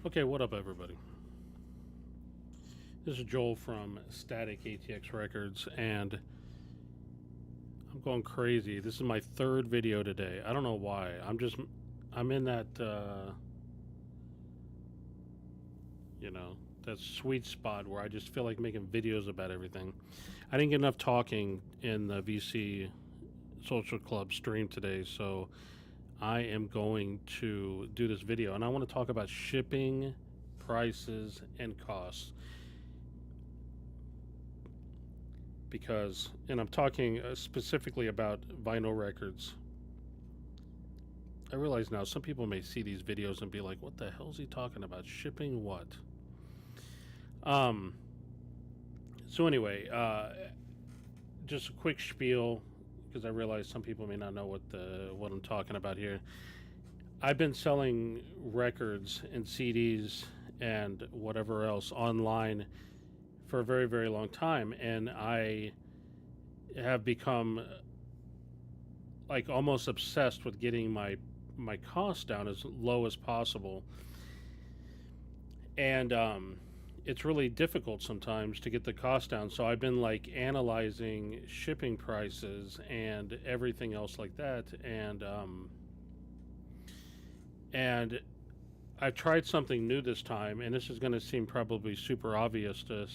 Okay, what up, everybody? This is Joel from Static ATX Records, and I'm going crazy. This is my third video today. I don't know why. I'm in that sweet spot where I just feel like making videos about everything. I didn't get enough talking in the VC Social Club stream today, so I am going to do this video, and I want to talk about shipping, prices, and costs. And I'm talking specifically about vinyl records. I realize now some people may see these videos and be like, what the hell is he talking about? Shipping what? Um, so, anyway, just a quick spiel because I realize some people may not know what I'm talking about here. I've been selling records and CDs and whatever else online for a very, very long time, and I have become like almost obsessed with getting my costs down as low as possible, and it's really difficult sometimes to get the cost down. So I've been like analyzing shipping prices and everything else like that, and I've tried something new this time, and this is going to seem probably super obvious to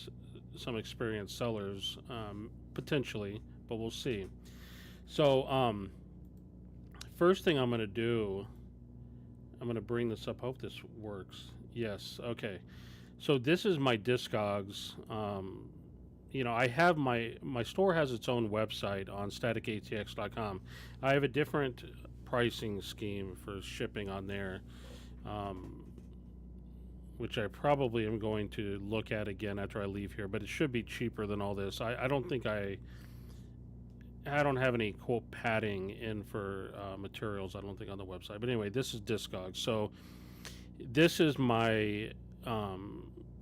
some experienced sellers, potentially, but we'll see. So, first thing I'm going to do, I'm going to bring this up. Hope this works. Yes. Okay. So this is my Discogs. I have my store has its own website on staticatx.com. I have a different pricing scheme for shipping on there, um, which I probably am going to look at again after I leave here. But it should be cheaper than all this. I don't think I don't have any quote padding in for materials. I don't think on the website. But anyway, this is Discogs. So this is my.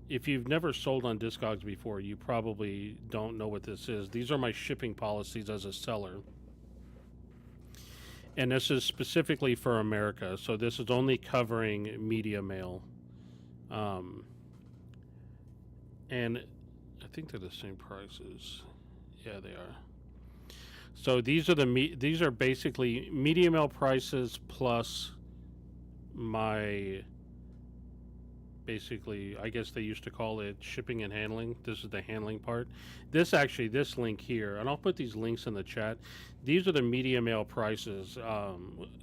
If you've never sold on Discogs before, you probably don't know what this is. These are my shipping policies as a seller, and this is specifically for America. So this is only covering media mail, um, and I think they're the same prices. Yeah, they are. So these are basically media mail prices plus my basically, I guess they used to call it shipping and handling. This is the handling part. This link here, and I'll put these links in the chat. These are the media mail prices.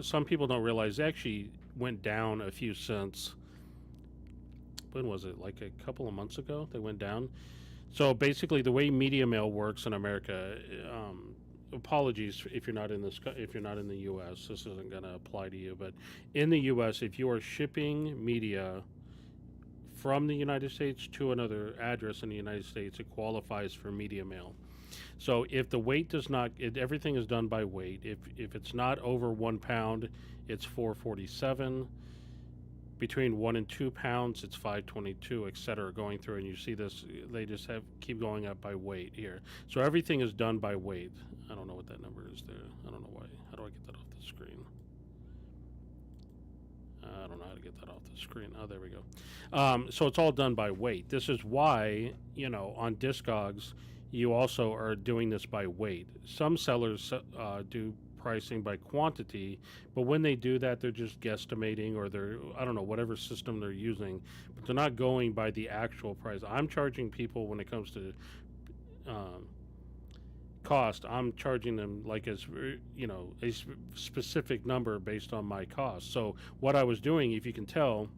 Some people don't realize they actually went down a few cents. When was it? Like a couple of months ago, they went down. So basically, the way media mail works in America. Apologies if you're not in the U.S. This isn't going to apply to you, but in the U.S., if you are shipping media from the United States to another address in the United States, it qualifies for media mail. So if the weight does not, everything is done by weight. If it's not over 1 pound, it's 447. Between 1 and 2 pounds, it's 522, etc. Going through, and you see this, they just keep going up by weight here. So everything is done by weight. I don't know what that number is there. I don't know why. How do I get that off the screen? I don't know how to get that off the screen. Oh, there we go. So it's all done by weight. This is why, on Discogs, you also are doing this by weight. Some sellers do pricing by quantity, but when they do that, they're just guesstimating, or I don't know, whatever system they're using, but they're not going by the actual price. I'm charging people when it comes to cost. I'm charging them like a specific number based on my cost. So what I was doing, if you can tell,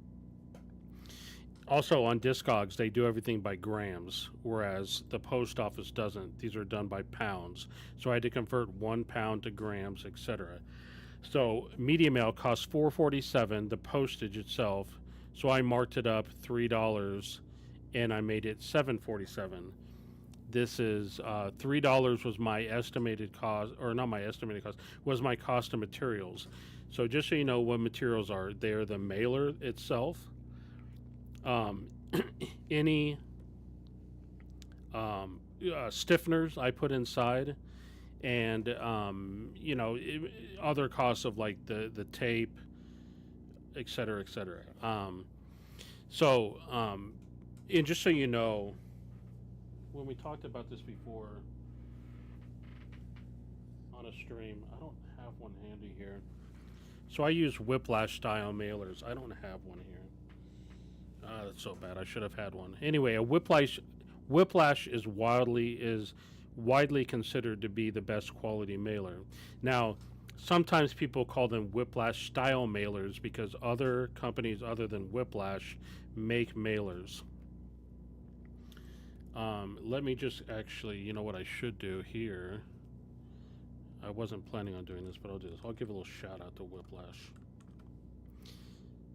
also on Discogs, they do everything by grams, whereas the post office doesn't. These are done by pounds. So I had to convert 1 pound to grams, etc. So media mail costs $4.47, the postage itself. So I marked it up $3 and I made it $7.47. This is $3 was my estimated cost, or not my estimated cost, was my cost of materials. So just so you know what materials are, they're the mailer itself, um, any stiffeners I put inside, and other costs of like the tape, et cetera, et cetera. So, and just so you know, when we talked about this before on a stream, I don't have one handy here. So I use Whiplash style mailers. I don't have one here. That's so bad. I should have had one. Anyway, a Whiplash is widely considered to be the best quality mailer. Now, sometimes people call them Whiplash style mailers because other companies other than Whiplash make mailers. Let me just actually, you know what I should do here? I wasn't planning on doing this, but I'll do this. I'll give a little shout out to Whiplash.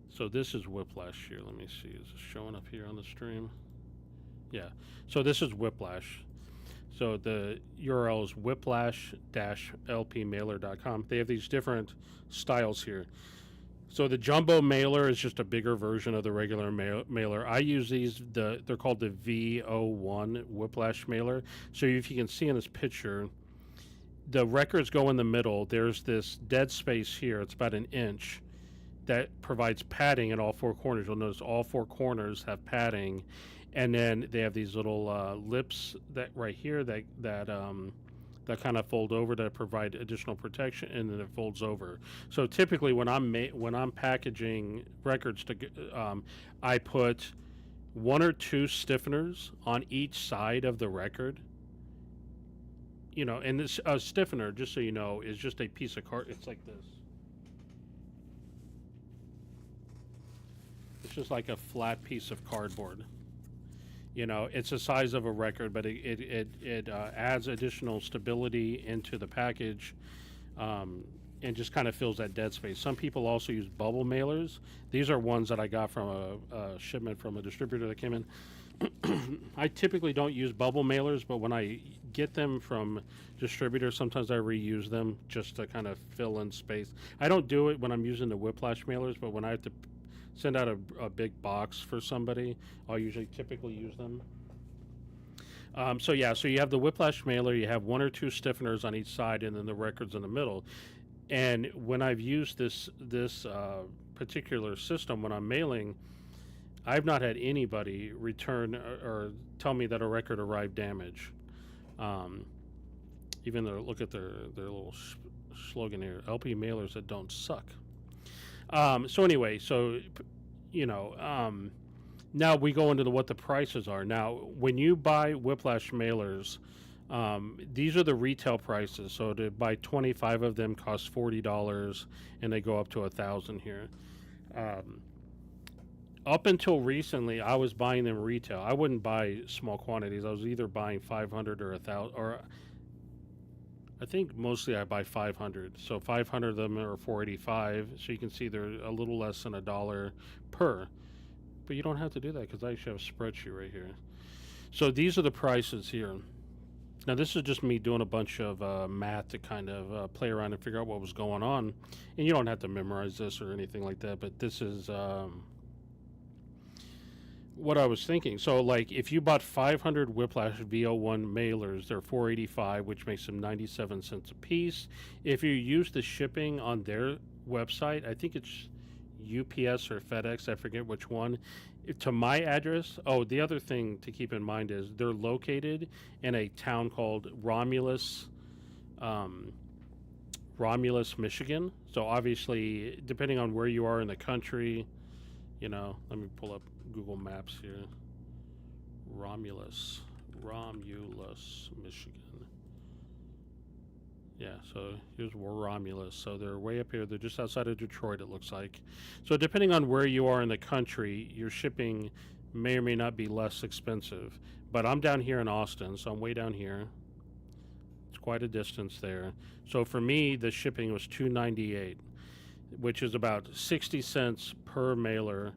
So this is Whiplash here. Let me see. Is it showing up here on the stream? Yeah. So this is Whiplash. So the URL is whiplash-lpmailer.com. They have these different styles here. So the jumbo mailer is just a bigger version of the regular mailer. I use these. They're called the V01 Whiplash mailer. So if you can see in this picture, the records go in the middle. There's this dead space here. It's about an inch that provides padding in all four corners. You'll notice all four corners have padding, and then they have these little lips that right here that kind of fold over to provide additional protection, and then it folds over. So typically, when I'm packaging records I put one or two stiffeners on each side of the record. You know, and this stiffener, just so you know, is just a piece of card. It's like this. It's just like a flat piece of cardboard. You know, it's the size of a record, but it adds additional stability into the package, and just kind of fills that dead space. Some people also use bubble mailers. These are ones that I got from a shipment from a distributor that came in. I typically don't use bubble mailers, but when I get them from distributors, sometimes I reuse them just to kind of fill in space. I don't do it when I'm using the Whiplash mailers, but when I have to send out a big box for somebody, I'll typically use them. So you have the Whiplash mailer, you have one or two stiffeners on each side, and then the records in the middle. And when I've used this particular system when I'm mailing, I've not had anybody return or tell me that a record arrived damaged. Even though, look at their little slogan here: LP mailers that don't suck. So anyway, now we go into what the prices are. Now, when you buy Whiplash mailers, these are the retail prices. So to buy 25 of them costs $40, and they go up to $1,000 here. Up until recently, I was buying them retail. I wouldn't buy small quantities. I was either buying 500 or 1,000, or I think mostly I buy 500. So 500 of them are $4.85. So you can see they're a little less than $1 per. But you don't have to do that because I actually have a spreadsheet right here. So these are the prices here. Now this is just me doing a bunch of math to kind of play around and figure out what was going on. And you don't have to memorize this or anything like that. But this is what I was thinking. So like if you bought 500 Whiplash V01 mailers, they're $4.85, which makes them 97 cents a piece. If you use the shipping on their website, I think it's UPS or FedEx, I forget which one, to my address. Oh, the other thing to keep in mind is they're located in a town called Romulus, Michigan. So obviously, depending on where you are in the country, let me pull up Google Maps here. Romulus, Michigan. Yeah, so here's Romulus. So they're way up here. They're just outside of Detroit, it looks like. So depending on where you are in the country, your shipping may or may not be less expensive. But I'm down here in Austin, so I'm way down here. It's quite a distance there. So for me, the shipping was $2.98, which is about 60 cents per mailer.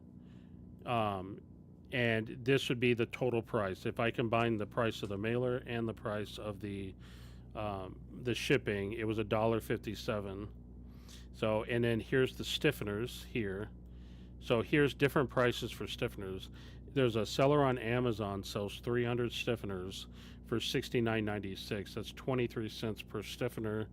And this would be the total price. If I combine the price of the mailer and the price of the shipping, it was $1.57. So, and then here's the stiffeners here. So here's different prices for stiffeners. There's a seller on Amazon sells 300 stiffeners for $69.96. That's 23 cents per stiffener.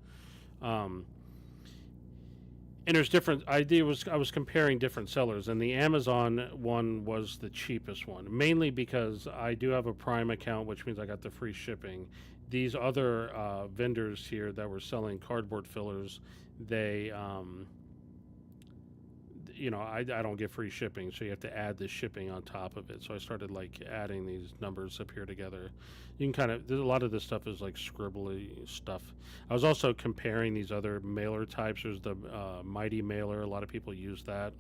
And there's different idea was I was comparing different sellers, and the Amazon one was the cheapest one, mainly because I do have a Prime account, which means I got the free shipping. These other vendors here that were selling cardboard fillers, they I don't get free shipping, so you have to add the shipping on top of it. So I started like adding these numbers up here together. You can kind of, there's a lot of this stuff is like scribbly stuff. I was also comparing these other mailer types. There's the Mighty Mailer. A lot of people use that.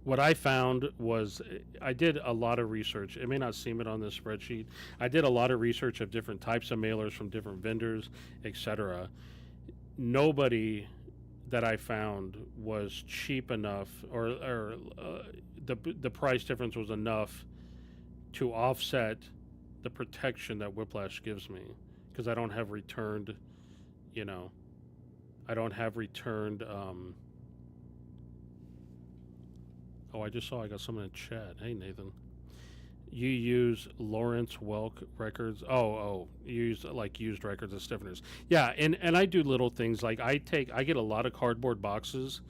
What I found was I did a lot of research. It may not seem it on this spreadsheet. I did a lot of research of different types of mailers from different vendors, etc. Nobody that I found was cheap enough, or the price difference was enough to offset the protection that Whiplash gives me, because I don't have returned, you know, I don't have returned. Oh, I just saw I got someone in chat. Hey, Nathan. You use Lawrence Welk records. Oh, you use like used records as stiffeners. Yeah, and I do little things like I get a lot of cardboard boxes,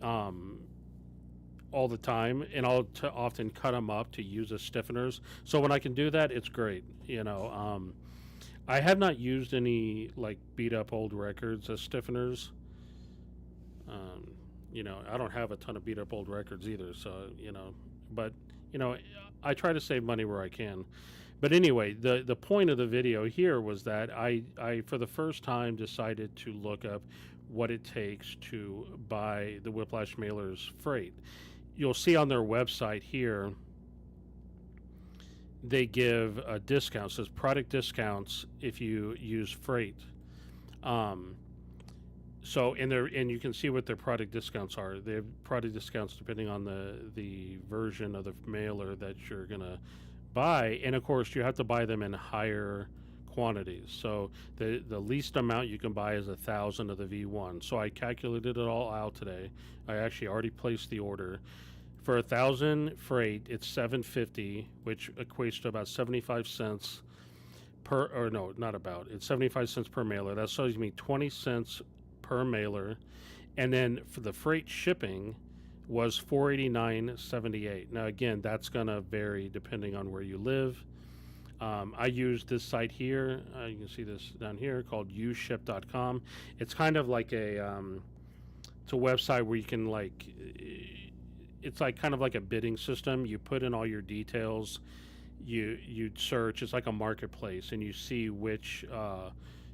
all the time, and I'll often cut them up to use as stiffeners. So when I can do that, it's great. I have not used any like beat up old records as stiffeners. Um, I don't have a ton of beat up old records either. So but you know, I try to save money where I can. But anyway, the point of the video here was that I for the first time decided to look up what it takes to buy the Whiplash mailers freight. You'll see on their website here, they give a discount, says product discounts if you use freight. And you can see what their product discounts are. They have product discounts depending on the version of the mailer that you're gonna buy, and of course you have to buy them in higher quantities. So the least amount you can buy is 1,000 of the V1. So I calculated it all out today. I actually already placed the order. For 1,000 freight, it's $7.50, which equates to about 75 cents per. Or no, not about. It's 75 cents per mailer. That saves me 20 cents per mailer, and then for the freight shipping was $489.78. Now again, that's gonna vary depending on where you live. I use this site here. You can see this down here called uship.com. It's kind of like it's a website where you can it's like kind of like a bidding system. You put in all your details. You search. It's like a marketplace, and you see which.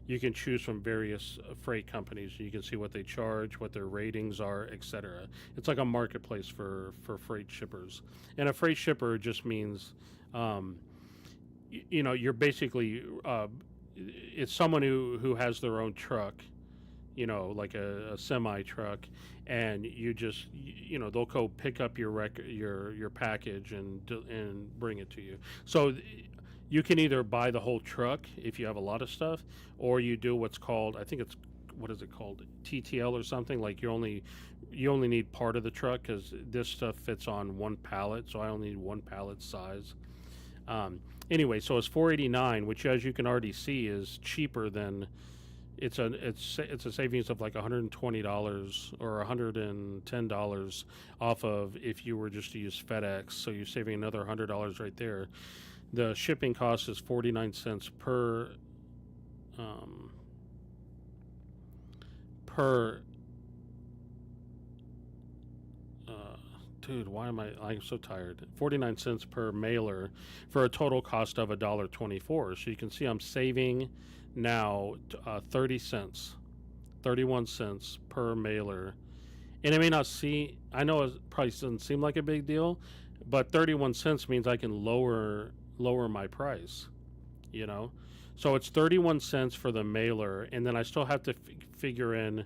You can choose from various freight companies. You can see what they charge, what their ratings are, etc. It's like a marketplace for freight shippers. And a freight shipper just means, you're basically, it's someone who has their own truck, like a semi truck, and you just, they'll go pick up your package and bring it to you. So you can either buy the whole truck if you have a lot of stuff, or you do what's called, I think it's, what is it called, TTL or something. Like you only need part of the truck, because this stuff fits on one pallet, so I only need one pallet size. Anyway, so it's $489, which, as you can already see, is cheaper than it's a savings of like $120 or $110 off of if you were just to use FedEx. So you're saving another $100 right there. The shipping cost is 49 cents per dude, why am I'm so tired. 49 cents per mailer for a total cost of $1.24. So you can see I'm saving now 30 cents, 31 cents per mailer. And it may not I know it probably doesn't seem like a big deal, but 31 cents means I can lower my price, so it's 31 cents for the mailer, and then I still have to figure in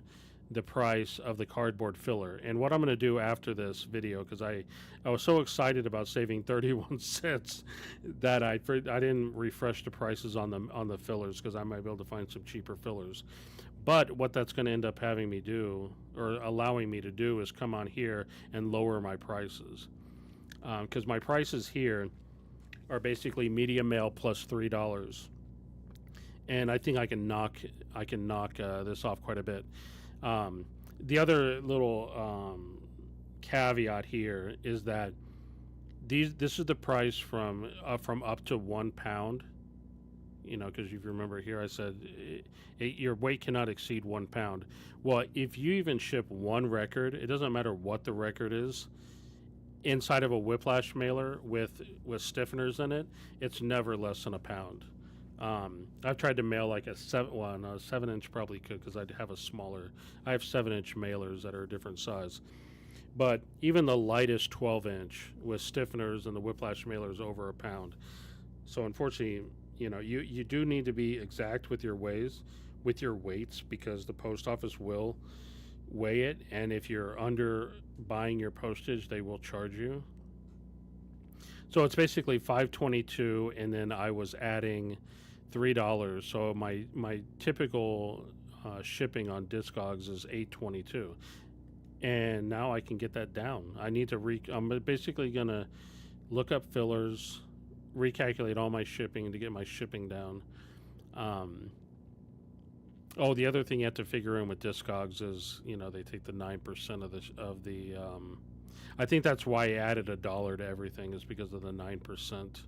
the price of the cardboard filler. And what I'm going to do after this video, because I was so excited about saving 31 cents that I didn't refresh the prices on the fillers, because I might be able to find some cheaper fillers. But what that's going to end up having me do, or allowing me to do, is come on here and lower my prices, because my prices here are basically medium mail plus $3, and I think I can knock this off quite a bit. The other little caveat here is that this is the price from up to 1 pound. Because if you remember here, I said your weight cannot exceed 1 pound. Well, if you even ship one record, it doesn't matter what the record is. Inside of a whiplash mailer with stiffeners in it, it's never less than a pound. I've tried to mail like a 7-inch probably could because I'd have a smaller. I have 7-inch mailers that are a different size. But even the lightest 12-inch with stiffeners and the whiplash mailer is over a pound. So unfortunately, you do need to be exact with your weights because the post office will weigh it, and if you're under buying your postage, they will charge you. So it's basically 522, and then I was adding $3. So my typical shipping on Discogs is 822, and now I can get that down. I need to I'm basically gonna look up fillers, recalculate all my shipping to get my shipping down. The other thing you have to figure in with Discogs is, they take the 9% of the. I think that's why I added $1 to everything is because of the 9%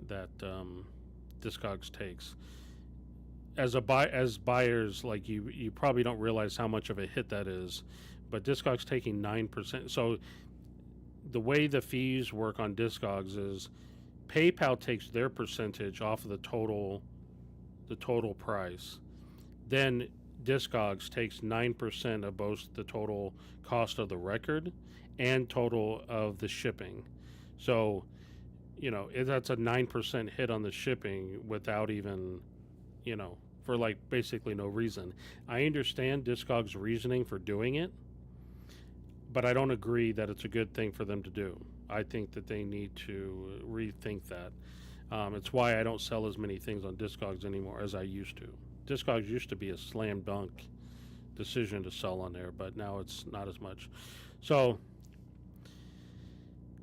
that Discogs takes. As buyers, like you probably don't realize how much of a hit that is, but Discogs taking 9%. So the way the fees work on Discogs is PayPal takes their percentage off of the total price. Then Discogs takes 9% of both the total cost of the record and total of the shipping. So, that's a 9% hit on the shipping without even, for like basically no reason. I understand Discogs' reasoning for doing it, but I don't agree that it's a good thing for them to do. I think that they need to rethink that. It's why I don't sell as many things on Discogs anymore as I used to. Discogs used to be a slam dunk decision to sell on there, but now it's not as much. So,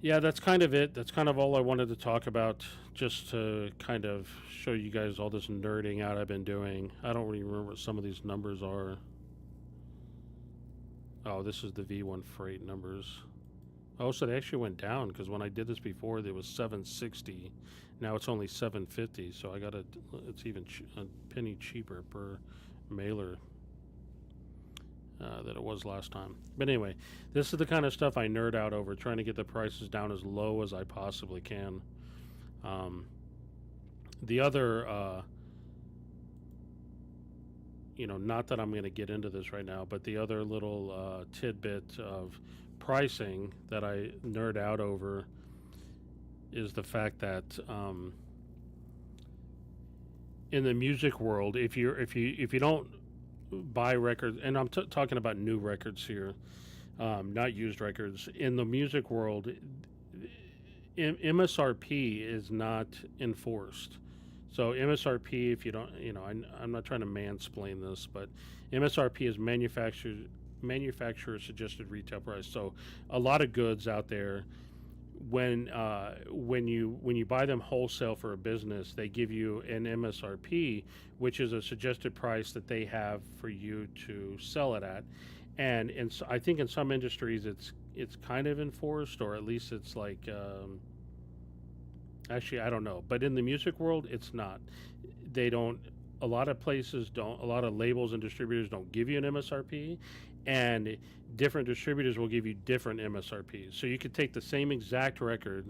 yeah, that's kind of it. That's kind of all I wanted to talk about, just to kind of show you guys all this nerding out I've been doing. I don't really remember what some of these numbers are. Oh, this is the V1 freight numbers. Oh, so they actually went down because when I did this before, it was 760. Now it's only 750. So it's even a penny cheaper per mailer than it was last time. But anyway, this is the kind of stuff I nerd out over, trying to get the prices down as low as I possibly can. The other, not that I'm going to get into this right now, but the other little tidbit of pricing that I nerd out over is the fact that in the music world, if you don't buy records, and I'm talking about new records here, not used records. In the music world, MSRP is not enforced. So MSRP, if you don't, I'm not trying to mansplain this, but MSRP is manufacturer suggested retail price. So a lot of goods out there, when you buy them wholesale for a business, they give you an MSRP, which is a suggested price that they have for you to sell it at. And so I think in some industries it's kind of enforced, or at least it's like actually I don't know. But in the music world, it's not. They don't. A lot of places don't. A lot of labels and distributors don't give you an MSRP, and different distributors will give you different MSRPs. So you could take the same exact record,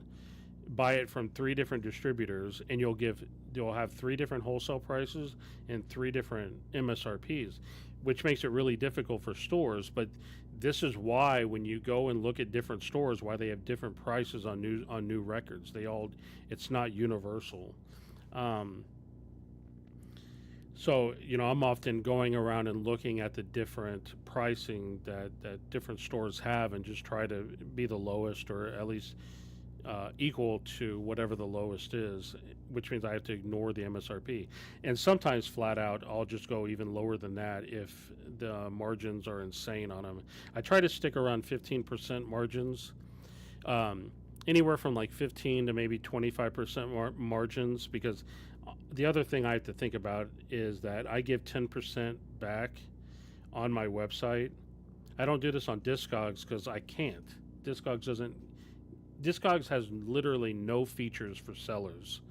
buy it from 3 different distributors, and you'll have 3 different wholesale prices and 3 different MSRPs, which makes it really difficult for stores. But this is why when you go and look at different stores, why they have different prices on new records. It's not universal. So, I'm often going around and looking at the different pricing that different stores have and just try to be the lowest, or at least equal to whatever the lowest is, which means I have to ignore the MSRP. And sometimes flat out, I'll just go even lower than that if the margins are insane on them. I try to stick around 15% margins, anywhere from like 15 to maybe 25% margins, because the other thing I have to think about is that I give 10% back on my website. I don't do this on Discogs because I can't. Discogs doesn't. Discogs has literally no features for sellers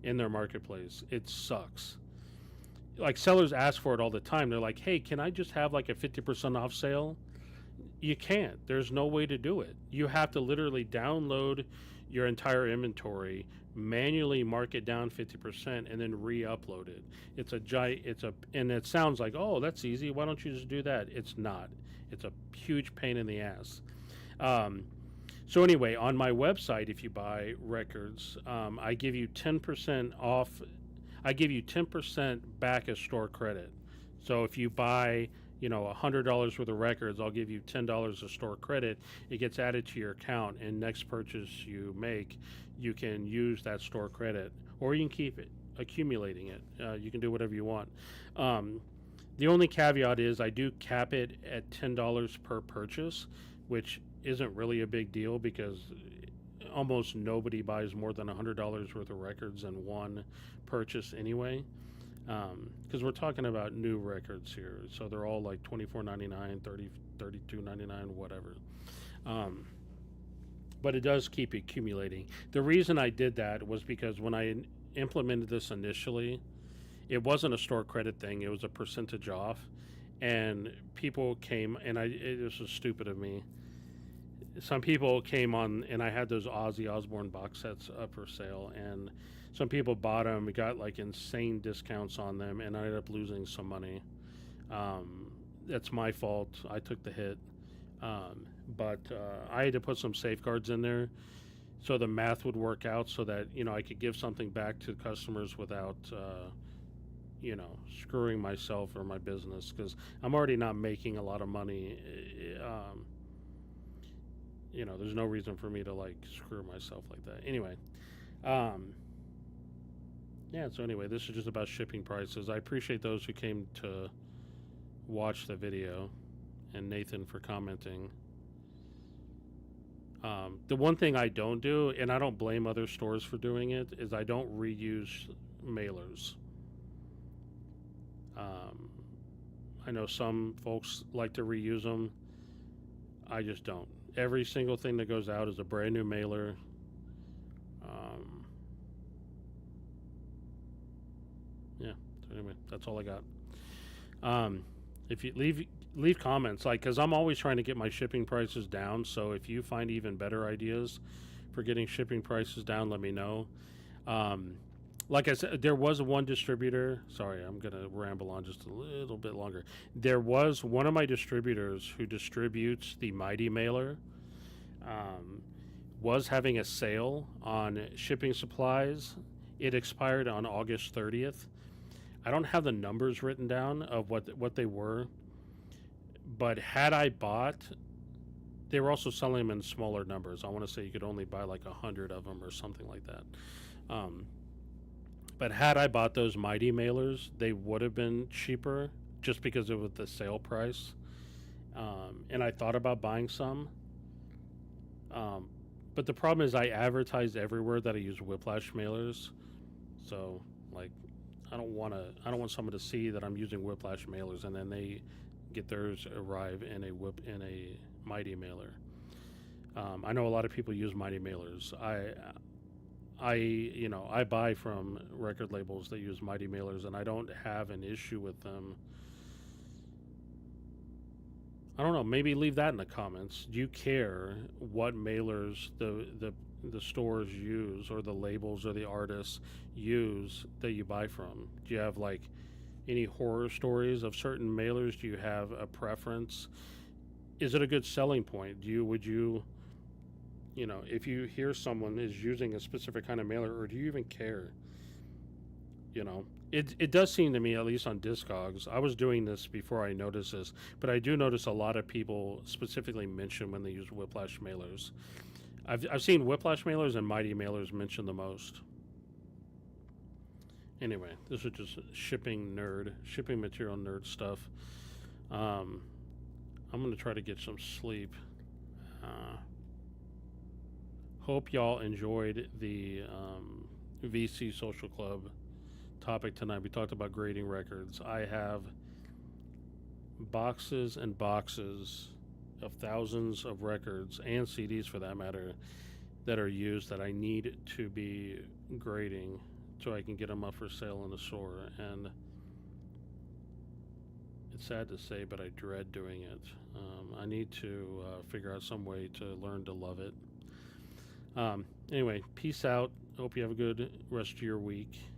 in their marketplace. It sucks. Like sellers ask for it all the time. They're like, "Hey, can I just have like a 50% off sale?" You can't. There's no way to do it. You have to literally download your entire inventory, manually mark it down 50%, and then re-upload it. It's a giant. And it sounds like, oh, that's easy. Why don't you just do that? It's not. It's a huge pain in the ass. Um, so anyway, on my website, if you buy records, I give you 10% off. I give you 10% back as store credit. So if you buy, $100 worth of records, I'll give you $10 of store credit. It gets added to your account, and next purchase you make, you can use that store credit, or you can keep it, accumulating it. You can do whatever you want. The only caveat is I do cap it at $10 per purchase, which isn't really a big deal because almost nobody buys more than $100 worth of records in one purchase anyway. Because we're talking about new records here, so they're all like $24.99, $32.99, whatever. But it does keep accumulating. The reason I did that was because when I implemented this initially, it wasn't a store credit thing; it was a percentage off, and people came, and this was stupid of me. Some people came on, and I had those Ozzy Osbourne box sets up for sale, and some people bought them, got like insane discounts on them, and I ended up losing some money. That's my fault. I took the hit. But I had to put some safeguards in there so the math would work out so that, I could give something back to customers without, screwing myself or my business because I'm already not making a lot of money. There's no reason for me to like screw myself like that. Anyway, yeah, so anyway, this is just about shipping prices. I appreciate those who came to watch the video and Nathan for commenting. The one thing I don't do, and I don't blame other stores for doing it, is I don't reuse mailers. I know some folks like to reuse them. I just don't. Every single thing that goes out is a brand new mailer. Yeah. So anyway, that's all I got. If you leave comments, because I'm always trying to get my shipping prices down. So if you find even better ideas for getting shipping prices down, let me know. Like I said, there was one distributor. Sorry, I'm gonna ramble on just a little bit longer. There was one of my distributors who distributes the Mighty Mailer. Was having a sale on shipping supplies. It expired on August 30th. I don't have the numbers written down of what they were, but had I bought, they were also selling them in smaller numbers. I want to say you could only buy like 100 of them or something like that. But had I bought those Mighty Mailers, they would have been cheaper just because it was the sale price. And I thought about buying some. But the problem is I advertise everywhere that I use Whiplash mailers. So like I don't want someone to see that I'm using Whiplash mailers and then they get theirs arrive in a Mighty mailer. I know a lot of people use Mighty mailers. I buy from record labels that use Mighty mailers, and I don't have an issue with them. I don't know. Maybe leave that in the comments. Do you care what mailers the stores use, or the labels or the artists use that you buy from? Do you have like any horror stories of certain mailers? Do you have a preference? Is it a good selling point? Would you if you hear someone is using a specific kind of mailer, or do you even care? It does seem to me, at least on Discogs, I was doing this before I noticed this, but I do notice a lot of people specifically mention when they use Whiplash mailers. I've seen Whiplash mailers and Mighty mailers mentioned the most. Anyway, this is just shipping material nerd stuff. I'm going to try to get some sleep. Hope y'all enjoyed the VC Social Club topic tonight. We talked about grading records. I have boxes and boxes of thousands of records and CDs for that matter that are used that I need to be grading so I can get them up for sale in the store. And it's sad to say, but I dread doing it. I need to figure out some way to learn to love it. Anyway, peace out. Hope you have a good rest of your week.